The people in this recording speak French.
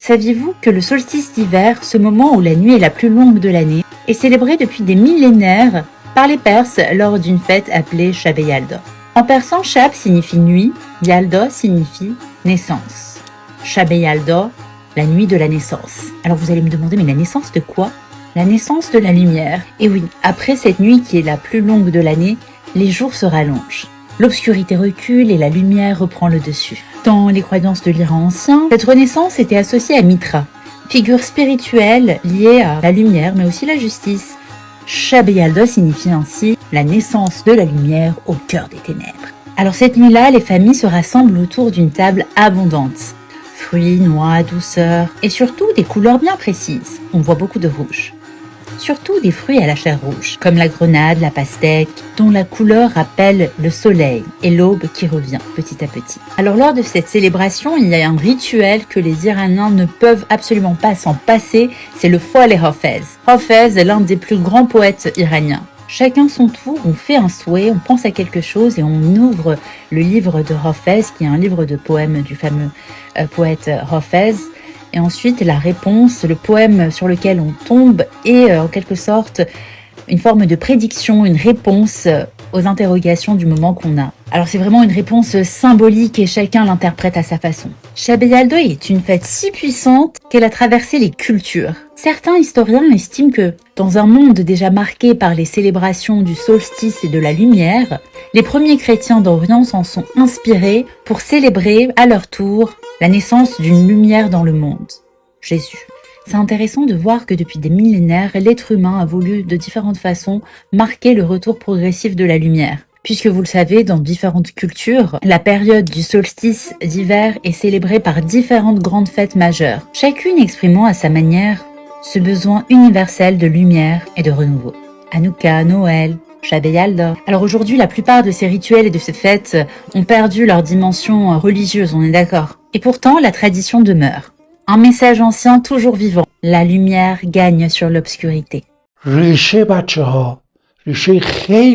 Saviez-vous que le solstice d'hiver, ce moment où la nuit est la plus longue de l'année, est célébré depuis des millénaires par les Perses lors d'une fête appelée Shab Yalda. En persan, Shab signifie nuit, Yalda signifie naissance. Shab Yalda, la nuit de la naissance. Alors vous allez me demander, mais la naissance de quoi? La naissance de la lumière. Et oui, après cette nuit qui est la plus longue de l'année, les jours se rallongent. L'obscurité recule et la lumière reprend le dessus. Dans les croyances de l'Iran ancien, cette renaissance était associée à Mitra, figure spirituelle liée à la lumière mais aussi la justice. Shab Yalda signifie ainsi la naissance de la lumière au cœur des ténèbres. Alors cette nuit-là, les familles se rassemblent autour d'une table abondante. Fruits, noix, douceur et surtout des couleurs bien précises. On voit beaucoup de rouge. Surtout des fruits à la chair rouge, comme la grenade, la pastèque, dont la couleur rappelle le soleil et l'aube qui revient petit à petit. Alors lors de cette célébration, il y a un rituel que les Iraniens ne peuvent absolument pas s'en passer, c'est le Fol et Hafez. Hafez est l'un des plus grands poètes iraniens. Chacun son tour, on fait un souhait, on pense à quelque chose et on ouvre le livre de Hafez, qui est un livre de poèmes du fameux poète Hafez. Et ensuite, la réponse, le poème sur lequel on tombe est en quelque sorte une forme de prédiction, une réponse aux interrogations du moment qu'on a. Alors c'est vraiment une réponse symbolique et chacun l'interprète à sa façon. Shab Yalda est une fête si puissante qu'elle a traversé les cultures. Certains historiens estiment que, dans un monde déjà marqué par les célébrations du solstice et de la lumière, les premiers chrétiens d'Orient s'en sont inspirés pour célébrer à leur tour la naissance d'une lumière dans le monde, Jésus. C'est intéressant de voir que depuis des millénaires, l'être humain a voulu de différentes façons marquer le retour progressif de la lumière. Puisque vous le savez, dans différentes cultures, la période du solstice d'hiver est célébrée par différentes grandes fêtes majeures, chacune exprimant à sa manière ce besoin universel de lumière et de renouveau. Hanouka, Noël, Shab Yalda. Alors aujourd'hui, la plupart de ces rituels et de ces fêtes ont perdu leur dimension religieuse, on est d'accord. Et pourtant, la tradition demeure. Un message ancien toujours vivant. La lumière gagne sur l'obscurité. ریشه بچه ها ریشه خیلی